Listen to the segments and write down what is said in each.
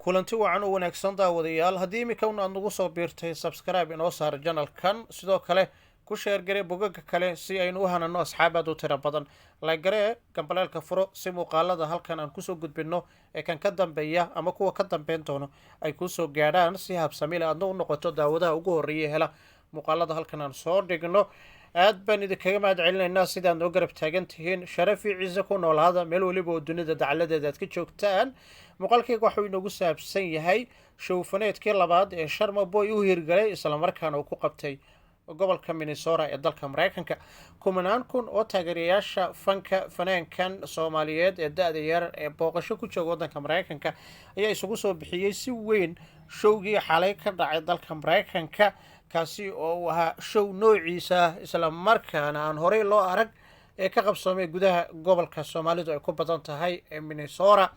kulanti wacan u wanaagsan daawadayaal haddii imika un aad nagu soo biirtay subscribe inoo saar janalkan sidoo kale ku sheergare bogaga kale si aynu u hanano asxaab aad u tiro badan lagaree gambaleelka furo si muuqaalada halkan aan kusoo gudbino ee kan ka dambeeya ama kuwa ka dambeyn doono ay kusoo gaadhaan si habsamile aadna u noqoto daawadaha ugu horreeya hela muuqaalada halkan aan soo dhigno aad baan idinkaga mahad celinaynaa sidaad noo garab taagan tihiin sharafii ciise ku noolaada meel weliba oo dunida dacaladeeda aad ka joogtaan muuqaalkayga waxuu inoogu saabsan yahay showfaneedkii labaad ee sharma boy u hirgalay islamarkaana uu ku qabtay gobolka minnesota ee dalka maraykanka kumanaan kun oo taageerayaasha fanaankan soomaaliyeed ee da-da yar ee booqasho ku jooga waddanka maraykanka ayaa isugu soo bixiyey si weyn showgii xalay ka dhacay dalka maraykanka kaasi oo uu ahaa show noociisa isla markaana aan horey loo arag ee ka qabsoomay gudaha gobolka soomaalidu ay ku badan tahay ee minnesota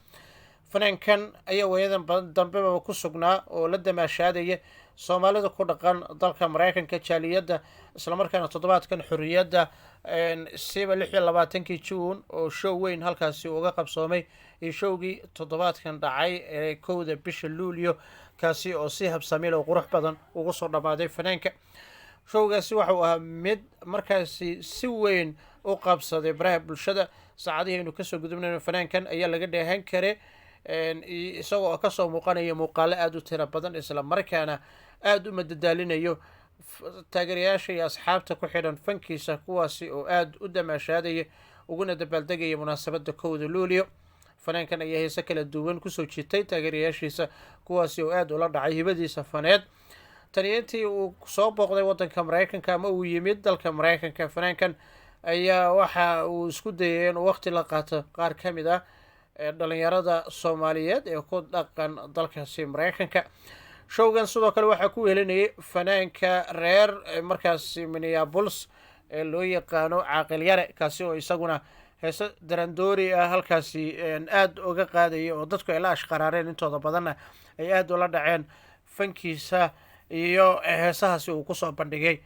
fanaankan ayaa waayadan dambeba ku sugnaa oo la damaashaadaya soomaalida ku dhaqan dalka maraykanka jaaliyadda islamarkaana toddobaadkan xorriyadda siba 26 juun oo show weyn halkaasi uga qabsoomay iyo showgii toddobaadkan dhacay ee 1 bisha luulyo kaasi oo si habsamil oo qurux badan ugu soo dhammaaday fanaanka showgaasi waxuu ahaa mid markaasi si weyn u qabsaday baraha bulshada saacadihii aynu kasoo gudubnayno fanaankan ayaa laga dheehan kare isagoo kasoo muuqanaya muuqaalo aada u tiro badan isla markaana aada u madadaalinayo taageerayaasha iyo asxaabta ku xidhan fankiisa kuwaasi oo aada u damaashaadaya uguna dabaaldegaya munaasabada 1 luulyo fanaankan ayaa heese kala duwan kusoo jiitay taageerayaashiisa kuwaasi oo aada ula dhacay hibadiisa faneed tani intii uu soo booqday waddanka maraykanka ama uu yimid dalka maraykanka fanaankan ayaa waxa uu isku dayay inuu waqti la qaato qaar ka mid ah dhalinyarada soomaaliyeed ee ku dhaqan dalkaasi maraykanka showgan sidoo kale waxaa ku wehelinayay fanaanka reer markaasi minneapolis ee loo yaqaano caaqil yare kaasi oo isaguna heese darandoori ah halkaasi aada uga qaadaya oo dadku ay la ashqaraareen intooda badanna ay aada ula dhaceen fankiisa iyo heesahaasi uu kusoo bandhigay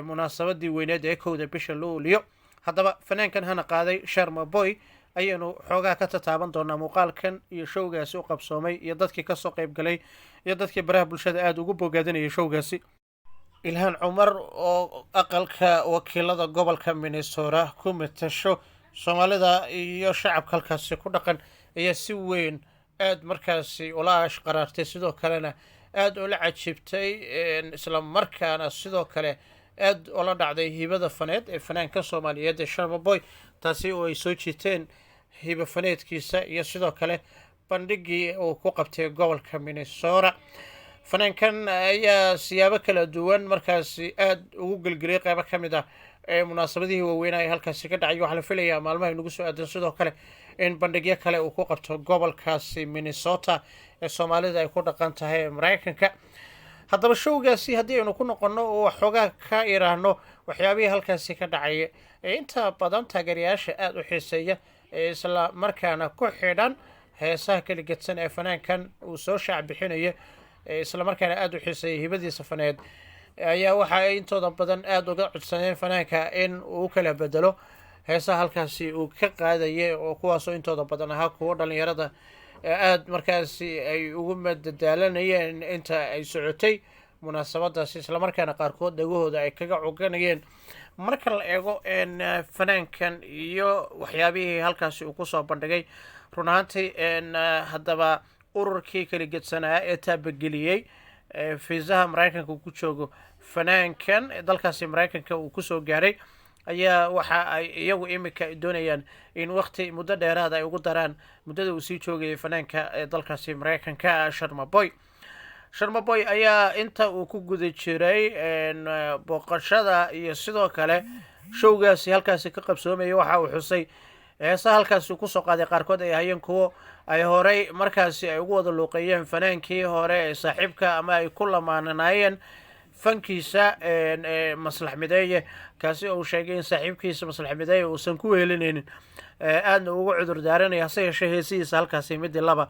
munaasabadii weyneed ee 1 bisha luulyo haddaba fanaankan hana qaaday sharma boy ayaynu xoogaa ka tataaban doonaa muuqaalkan iyo showgaasi u qabsoomay iyo dadkii kasoo qayb galay iyo dadkii baraha bulshada aada ugu bogaadinayay showgaasi ilhaan cumar oo aqalka wakiilada gobolka minnesota ku matasho soomaalida iyo shacabka halkaasi ku dhaqan ayaa si weyn aada markaasi ula ashqaraartay sidoo kalena aada ula cajibtay isla markaana sidoo kale aada ula dhacday hibada faneed ee fanaanka soomaaliyeed ee sharma boy taasi oo ay soo jiiteen hiba faneedkiisa iyo sidoo kale bandhigii uu ku qabtay gobolka minnesota fanaankan ayaa siyaabo kala duwan markaasi aada ugu gelgeliyay qeybo ka mid ah ee munaasabadihii waaweynaa ee halkaasi ka dhacay waxaa la filayaa maalmaha inagu soo aadan sidoo kale in bandhigyo kale uu ku qabto gobolkaasi minnesota ee soomaalida ay ku dhaqan tahay ee maraykanka haddaba showgaasi haddii aynu ku noqono oo waxoogaa ka iraahno waxyaabihii halkaasi ka dhacaya ee inta badan taageerayaasha aada u xiiseeya ee isla markaana ku xidhan heesaha kala gedsan ee fanaankan uu soo shaac bixinayo ee isla markaana aada u xiiseeya hibadiisa faneed ayaa waxa ay intooda badan aada uga codsaneen fanaanka in uu kala bedelo heesaha halkaasi uu ka qaadaya oo kuwaasoo intooda badan ahaa kuwo dhalinyarada aada markaasi ay ugu madadaalanayeen inta ay socotay munaasabadaasi islamarkaana qaarkood dhagahooda ay kaga coganayeen marka la eego fanaankan iyo waxyaabihii halkaasi uu kusoo bandhigay run ahaantii haddaba ururkii kala gedsanaa ee taabageliyey fiisaha maraykanka uu ku joogo fanaankan dalkaasi maraykanka uu kusoo gaaray ayaa waxa ay iyagu imika doonayaan in waqti muddo dheeraada ay ugu daraan muddada uu sii joogayay fanaanka ee dalkaasi maraykanka sharma boy ayaa inta uu ku guda jiray booqashada iyo sidoo kale showgaasi halkaasi ka qabsoomaya waxa uu xusay heesaha halkaasi kusoo qaaday qaarkood ay ahayeen kuwo ay horey markaasi ay ugu wada luuqeeyeen fanaankii hore ee saaxiibka ama ay ku lamaananaayeen fankiisa maslax mideeye kaasi oo uu sheegay in saaxiibkiisa maslax mideeye uusan ku weelinaynin aadna ugu cudur daaranaya hase yeeshee heesihiisa halkaasi midii laba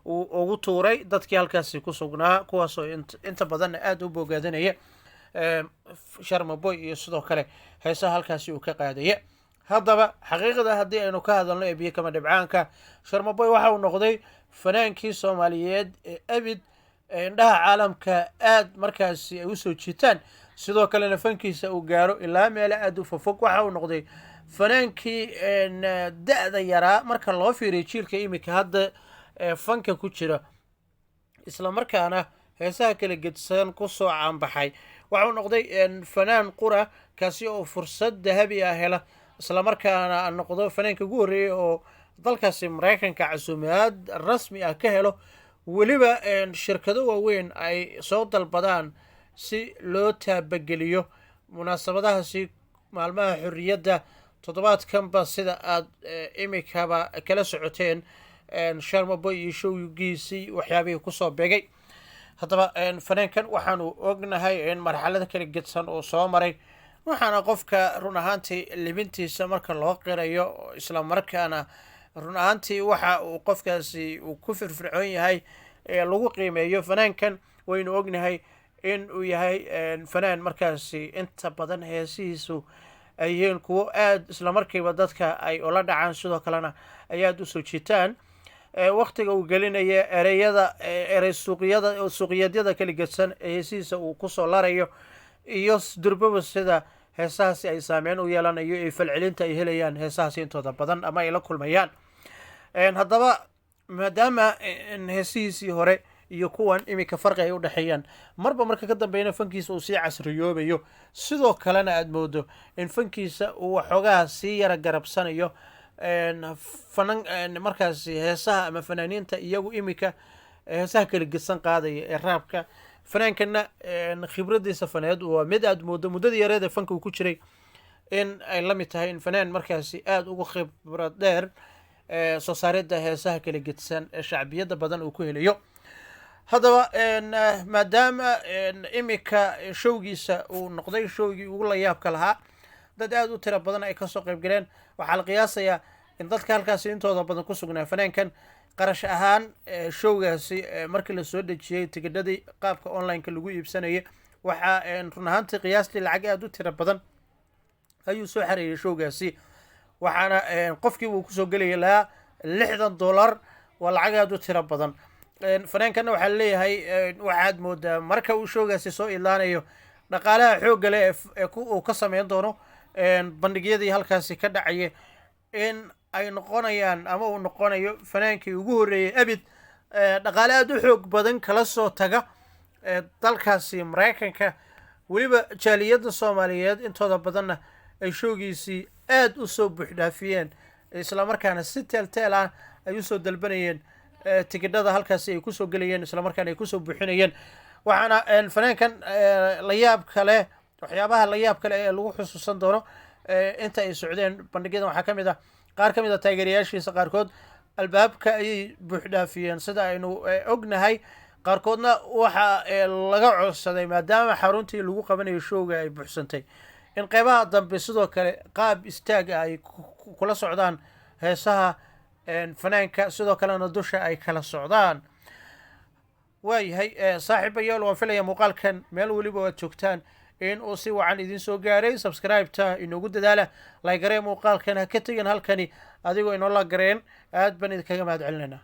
uu ugu tuuray dadkii halkaasi ku sugnaa kuwaasoo inta badanna aada u bogaadinaya sharma boy iyo sidoo kale heesaha halkaasi uu ka qaadaya haddaba xaqiiqada haddii aynu ka hadalno ee biyo kama dhibcaanka, Sharma Boy waxa uu noqday fanaankii Soomaaliyeed ee abid indhaha caalamka aad markaasi ay usoo jiitaan, sidoo kalena fankiisa uu gaaro ilaa meelo aad u fofog. waxa uu noqday fanaankii da-da yaraa marka loo fiiriyo jiilka imika hadda fanka ku jira, isla markaana heesaha kala gedsan kusoo caanbaxay. waxa uu noqday fanaan qura kaasi oo fursad dahabi ah hela, isla markaana noqdo fanaanka ugu horreeyay oo dalkaasi Mareykanka casuumaad rasmi ah ka helo, weliba shirkado waaweyn ay soo dalbadaan si loo taabageliyo munaasabadahaasi maalmaha xorriyadda toddobaadkanba. sida aad imikaba kala socoteen Sharma Boy iyo showgiisii waxyaabihii kusoo beegay. haddaba fanaankan waxaanu ognahay marxalada kala gedsan oo soo maray, waxaana qofka run ahaantii libintiisa marka loo qirayo, isla markaana run ahaantii waxa uu qofkaasi uu ku firfircoon yahay lagu qiimeeyo. fanaankan waynu ognahay in uu yahay fanaan markaasi inta badan heesihiisu ay yihiin kuwo aad isla markiiba dadka ay ula dhacaan, sidoo kalena ay aad usoo jiitaan. waqtiga uu gelinaya ereyada suuqyadyada kala gedsan ee heesihiisa uu kusoo larayo, iyo durbaba sida heesahaasi ay saameyn u yeelanayo ee falcelinta ay helayaan heesahaasi intooda badan ama ay la kulmayaan. haddaba maadaama heesihiisii hore iyo kuwan imika farqi ay u dhexeeyaan, marba marka ka dambeyna fankiisa uu sii casriyoobayo, sidoo kalena aad moodo in fankiisa uu waxoogaha sii yara garabsanayo markaasi heesaha ama fanaaniinta iyagu imika heesaha kala gedsan qaadaya ee raabka. fanaankana khibradiisa faneed waa mid aad moodo muddadii yareed ee fanka uu ku jiray in ay la mid tahay in fanaan markaasi aada ugu khibrad dheer soo saaridda heesaha kala gedsan ee shacbiyadda badan uu ku helayo. haddaba maadaama imika showgiisa uu noqday showgii ugu la yaabka lahaa, dad aad u tiro badan ay kasoo qayb galeen, waxaa la qiyaasayaa in dadka halkaasi intooda badan ku sugnaa fanaankan qarash ahaan showgaasi markii lasoo dejiyey tigidhadii qaabka online-ka lagu iibsanayay, waxaa run ahaantii qiyaastii lacag aad u tiro badan ayuu soo xareeyay showgaasi. waxaana qofkii uu kusoo gelaya lahaa $60, waa lacag aad u tiro badan. fanaankana waxaa leeyahay waxaad moodaa marka uu showgaasi soo ilaanayo dhaqaalaha xoogga leh uu ka sameyn doono bandhigyadii halkaasi ka dhacaya, in ay noqonayaan ama uu noqonayo fanaankii ugu horreeyay abid dhaqaale aad u xoog badan kala soo taga dalkaasi Mareykanka. weliba jaaliyadda Soomaaliyeed intooda badanna ay showgiisii aad u soo buuxdhaafiyeen, isla markaana si teel ah ay usoo dalbanayeen tigidhada halkaasi ay kusoo gelayeen, isla markaana ay kusoo buuxinayeen. waxaana fanaankan la yaab kale, waxyaabaha la yaab kale ee lagu xusuusan doono inta ay socdeen bandhigyadan waxaa ka mid ah qaar ka mid a taageerayaashiisa qaarkood albaabka ayay buuxdhaafiyeen sida aynu ognahay. qaarkoodna waxa laga codsaday maadaama xaruntii lagu qabanayo showga ay buuxsantay in qeybaha dambe sidoo kale qaab istaag ah ay kula socdaan heesaha fanaanka, sidoo kalena dusha ay kala socdaan. waayahay saaxiibayaal, waan filaya muuqaalkan meel weliba aad joogtaan in uu si wacan idin soo gaaray. subscribe-ta inoogu dadaala, like garee muuqaalkan ha ka tegin halkani adigoo inoo la gareen. aad baan idinkaga mahad celinayna.